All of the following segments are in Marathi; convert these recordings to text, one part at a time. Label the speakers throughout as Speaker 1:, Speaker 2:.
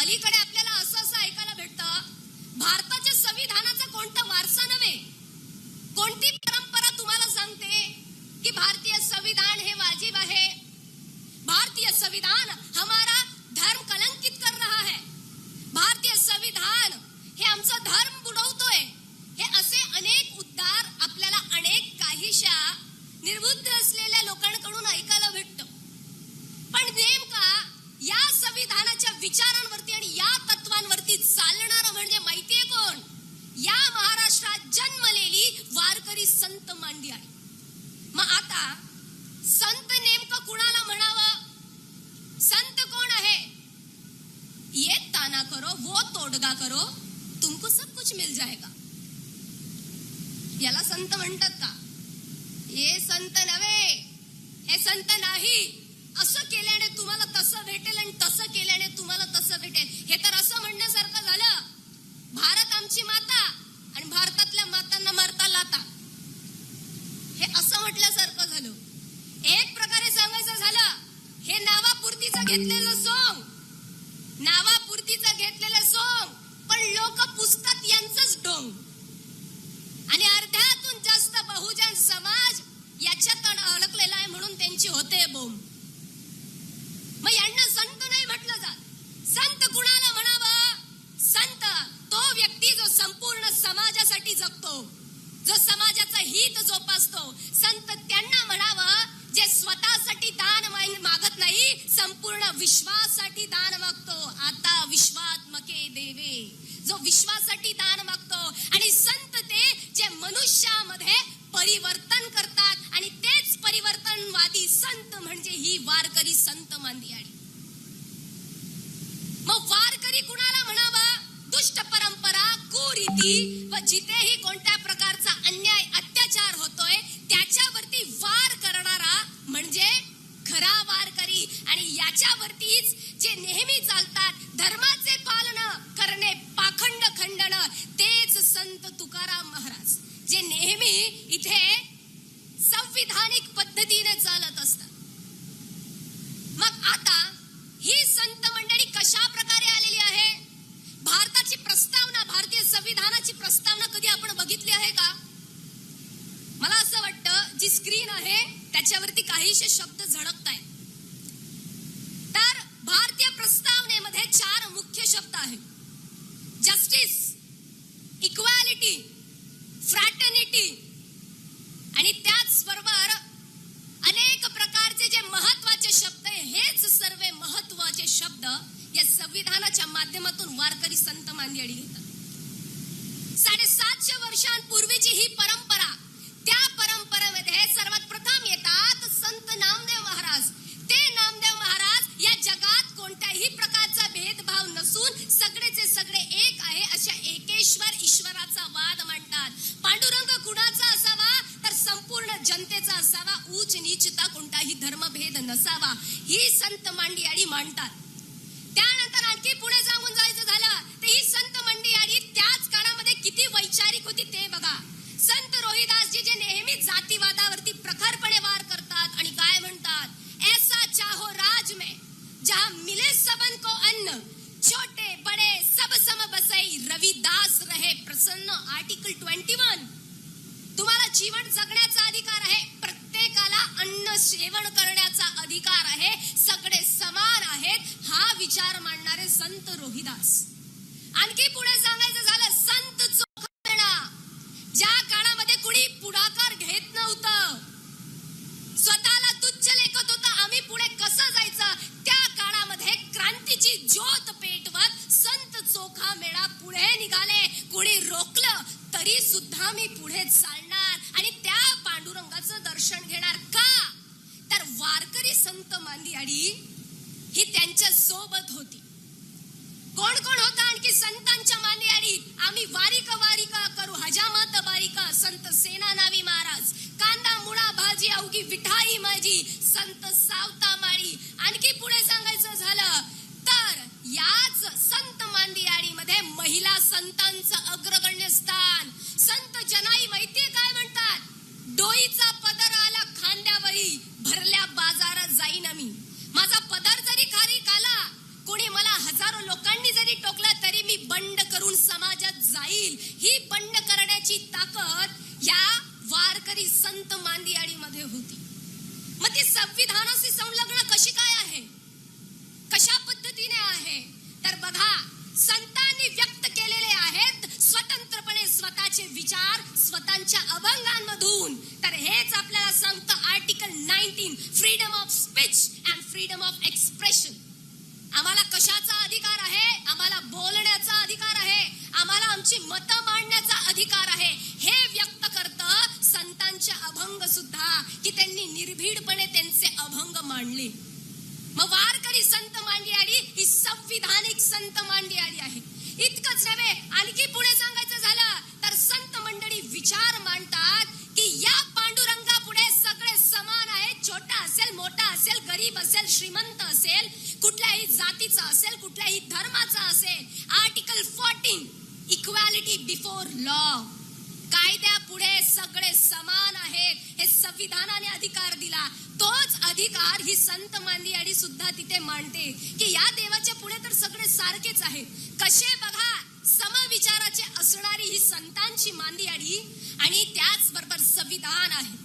Speaker 1: अलीकडे आपल्याला असं ऐकायला भेटतं, भारताच्या संविधानाचा कोणता वारसा नव्हे, कोणती परंपरा तुम्हाला सांगते की भारतीय संविधान हे वाजिब आहे, भारतीय संविधान हमारा धर्म कलंकित कर रहा है, भारतीय संविधान हे आमचा धर्म बुडवतोय, हे असे अनेक उद्गार आपल्याला अनेक काहीशा निर्बुद्ध असलेल्या लोकांकडून ऐकायला भेटतं. पण नेमका या संविधानाच्या विचारांवरती आणि या तत्वांवरती चालणारं म्हणजे माहितीये कोण? या महाराष्ट्रात जन्मलेली वारकरी संत मांडी आहे. मग आता संत नेमकं कुणाला म्हणावं? संत कोण आहे? ये ताना करो वो तोडगा करो तुमको सब कुछ मिल जाएगा, याला संत म्हणतात का? हे संत नव्हे, हे संत नाही. असं केल्याने तुम्हाला तसं भेटेल आणि तसं केल्याने तुम्हाला तसं भेटेल, हे तर असं म्हणण्यासारखं झालं, भारत आमची माता आणि भारतातल्या मातांना मारता लाता, हे असं म्हटल्यासारखं झालं. एक प्रकारे सांगायचं झालं, हे नावापुरतीचं घेतलेलं सोंग, नावापुरतीचं घेतलेलं सोंग, पण लोक पुसतात यांचंच ढोंग. आणि अर्ध्यातून जास्त बहुजन समाज याच्यात अडकलेला आहे म्हणून त्यांची होते बोंब. मग यांना संत नाही म्हटलं जात. संत कुणाला म्हणावं? संत तो व्यक्ती जो संपूर्ण समाजासाठी जगतो, जो समाजाचं हित जोपासतो. संत त्यांना म्हणावं जे स्वतःसाठी दान मागत नाही, संपूर्ण विश्वासाठी दान मागतो. आता विश्वात्मके देवे, जो विश्वासाठी दान मागतो. आणि संत ते जे मनुष्यामध्ये परिवर्तन करतात आणि तेच परिवर्तनवादी संत म्हणजे ही वारकरी संत मांदी आहे. मग वारकरी कुणाला म्हणावा? दुष्ट परंपरा, कुरीती व जिथेही कोणत्या प्रकारचा अन्याय अत्याचार होतोय त्याच्यावरती वार करणारा म्हणजे खरा वारकरी. आणि याच्यावरतीच जे नेहमी चालतात, धर्माचे पालन करणे, पाखंड खंडन, तेच संत तुकाराम महाराज, जे नेहमी इथे संविधानिक पद्धतीने चालत असतात. मग आता ही संत मंडळी कशा प्रकारे आलेली आहे? भारताची प्रस्तावना, भारतीय संविधानाची प्रस्तावना कधी आपण बघितली आहे का? मला असं वाटतं जी स्क्रीन आहे त्याच्यावरती काहीशे शब्द झळकत आहेत. तर भारतीय प्रस्तावनेमध्ये 4 मुख्य शब्द आहेत: जस्टिस, इक्वॅलिटी, फ्रॅटर्निटी आणि त्याचबरोबर अनेक प्रकारचे जे महत्वाचे शब्द आहे. हेच सर्व महत्वाचे शब्द या संविधानाच्या माध्यमातून वारकरी संत मांदियाळी घेतात. 750 वर्षांपूर्वीची ही परंपरा, त्या परंपरेमध्ये सर्वात प्रथम येतात संत नामदेव महाराज. ते नामदेव महाराज या जगात कोणत्याही प्रकारचा भेदभाव नसून सगळेचे सगळे एक आहे अशा एकेश्वर ईश्वराचा वाद मांडतात. पांडुरंग कुणाचा असावा? तर संपूर्ण जनतेचा असावा. उच्च नीचता, कोणताही धर्मभेद नसावा, ही संत मांडियाळी मांडतात. त्यानंतर आणखी पुढे जाऊन जायचं झालं तर ही संत मांडियाळी त्याच काळामध्ये किती वैचारिक होती ते बघा. संत रोहिदासजी जे नेहमी जातीवादावरती प्रखरपणे वार करतात आणि काय म्हणतात? ऐसा चाहो राज में जहां मिले सबन को अन्न, छोटे बड़े सब सम बसई, रविदास रहे प्रसन्न. आर्टिकल 21. तुम्हाला जीवन जगण्याचा अधिकार आहे, प्रत्येकाला अन्न सेवन करण्याचा अधिकार आहे, सगळे समान आहेत, हा विचार मांडणारे संत रोहिदास. आणखी पुढे सांगायचं झालं संत चोखामेळा. ज्या काळामध्ये कुणी पुढाकार घेत नव्हतं, स्वतःला तुच्छ लेखत होता, आम्ही पुढे कसं जायचं, त्या काळामध्ये क्रांतीची ज्योत पेटवत संत चोखामेळा पुढे निघाले. कुणी रोखलं तरी सुद्धा मी पुढे चालणार आणि त्या पांडुरंगाचं दर्शन घेणार. का? तर वारकरी संत मांदियाळी ही त्यांच्या सोबत होती. कोण कोण होता आणखी संतांच्या मांदियाळीत? आम्ही वारिका वारिका करू हजामत बारिका, संत सेनानावी महाराज. कांदा मुळा भाजी अवघी विठाई माझी, संत सावता माळी. आणखी पुढे सांगायचं झालं तर याच संत मांदियाळीमध्ये महिला संतांचं अग्रगण्य स्थान. संत जनाई माहितीये काय म्हणतात? डोईचा पदर आला खांद्यावरी, भरल्या बाजारात जाईन मी. माझा पदर जरी खारी आला, कोणी मला हजारो लोकांनी जरी होती. मग ती संविधानाशी संलग्न कशी काय आहे, कशा पद्धतीने आहे, तर बघा संतांनी व्यक्त केलेले आहेत स्वतंत्रपणे स्वतःचे विचार स्वतःच्या अभंगांमधून. तर हेच आपल्याला सांगतं article 19, freedom of speech and freedom of expression. आम्हाला कशाचा अधिकार आहे, आम्हाला बोलण्याचा अधिकार आहे, आम्हाला आमची मतं मांडण्याचा अधिकार आहे. हे व्यक्त करतं संतांचे अभंग सुद्धा, की त्यांनी निर्भीडपणे त्यांचे अभंग मांडले. मग वारकरी संत मांडली आली ही संविधानिक संत मांडली आली आहे. इतकंच नव्हे, आणखी पुढे सांगायचं झालं तर संत मंडळी विचार मांडतात की या पांडुरंगा पुढे सगळे समान आहेत. छोटा असेल, मोठा असेल, गरीब असेल, श्रीमंत असेल, कुठल्याही जातीचा असेल, कुठल्याही धर्माचा असेल. आर्टिकल 14, इक्वॅलिटी बिफोर लॉ, कायद्या पुढे सगळे समान आहेत. हे संविधानाने अधिकार दिला. तोच अधिकार ही संत मांदियाळी सुद्धा तिथे मांडते की या देवाच्या पुढे तर सगळे सारखेच आहेत. कसे बघा, समविचाराचे असणारी ही संतांची मांदियाळी आणि त्याच बरोबर संविधान आहे.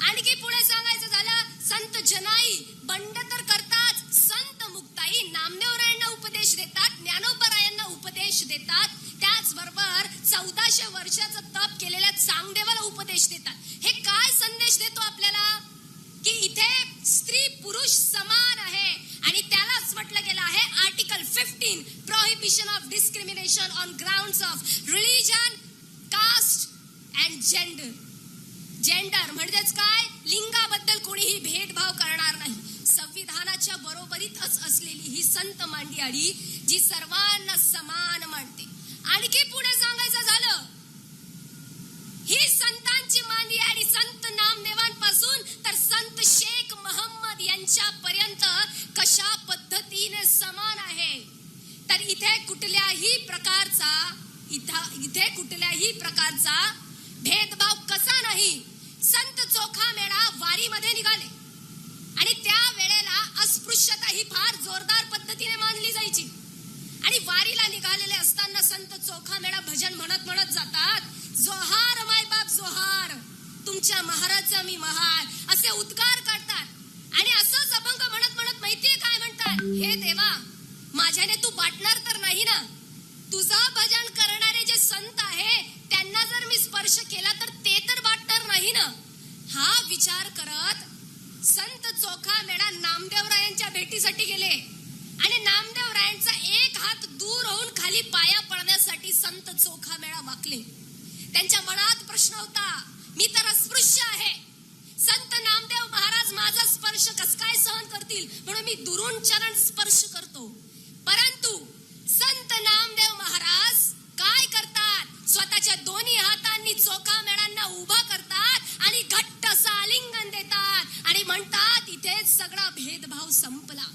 Speaker 1: आणखी पुढे सांगायचं झालं, संत जनाई बंड तर करतात, संत मुक्ताई नामदेवरायांना उपदेश देतात, ज्ञानोबरायांना उपदेश देतात, त्याचबरोबर 1400 वर्षाचं तप केलेल्या चांगदेवाला उपदेश देतात. हे काय संदेश देतो आपल्याला, की इथे स्त्री पुरुष समान आहे. आणि त्यालाच म्हटलं गेलं आहे article 15, prohibition of discrimination on grounds of religion, caste and gender. Gender म्हणजेच काय, लिंगाबद्दल कोणीही भेदभाव करणार नाही. संविधानाच्या बरोबरीतच असलेली ही संत मांदियाळी जी सर्वांना समान मानते. आणखी पुढे सांगायचं झालं, ही संतांची मांदियाळी संत नामदेवांपासून तर संत शेख मोहम्मद यांच्या पर्यंत कशा पद्धतीने समान आहे. तर इथे कुठल्याही प्रकारचा भेदभाव कसा नाही. संत चोखा मेळा वारीमध्ये निघाले आणि त्या वेळेला अस्पृश्यता ही फार जोरदार पद्धतीने मानली जायची. आणि वारीला निघालेले असताना संत चोखा मेळा भजन म्हणत म्हणत जातात, जोहार मायबाप जोहार, तुमच्या महाराजचा मी महार, असे उद्गार काढतात. आणि असंच अभंग म्हणत म्हणत माहितीये काय म्हणतात, हे देवा माझ्याने तू वाटणार तर नाही ना, तुझं भजन करणारे जे संत आहे त्यांना जर मी स्पर्श केला तर ते तर वाटणार नाही ना. हा विचार करत संत चोखा मेळा नामदेवरायांच्या भेटीसाठी गेले आणि नामदेवरायांचा एक हात दूर होऊन खाली पाया पडण्यासाठी संत चोखा मेळा वाकले. त्यांच्या मनात प्रश्न होता, मी तर अस्पृश्य आहे, संत नामदेव महाराज माझा स्पर्श कस काय सहन करतील, म्हणून मी दुरून चरण स्पर्श करतो. परंतु संत नामदेव महाराज काय करतात, स्वतःच्या दोन्ही हातांनी चोखा मेळांना उभा करतात आणि घट्ट असं आलिंगन देतात आणि म्हणतात इथेच सगळा भेदभाव संपला.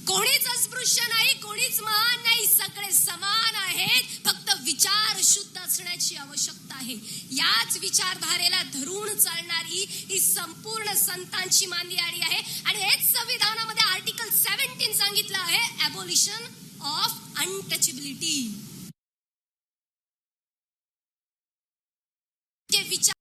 Speaker 1: कोणीच अस्पृश्य नाही, कोणीच महान नाही, सगळे समान आहेत. फक्त विचार शुद्ध असण्याची आवश्यकता आहे. याच विचारधारेला धरून चालणारी ही संपूर्ण संतांची मांदियाळी आहे. आणि हेच संविधानामध्ये आर्टिकल 17 सांगितलं आहे, अबॉलिशन ऑफ अनटचेबिलिटी.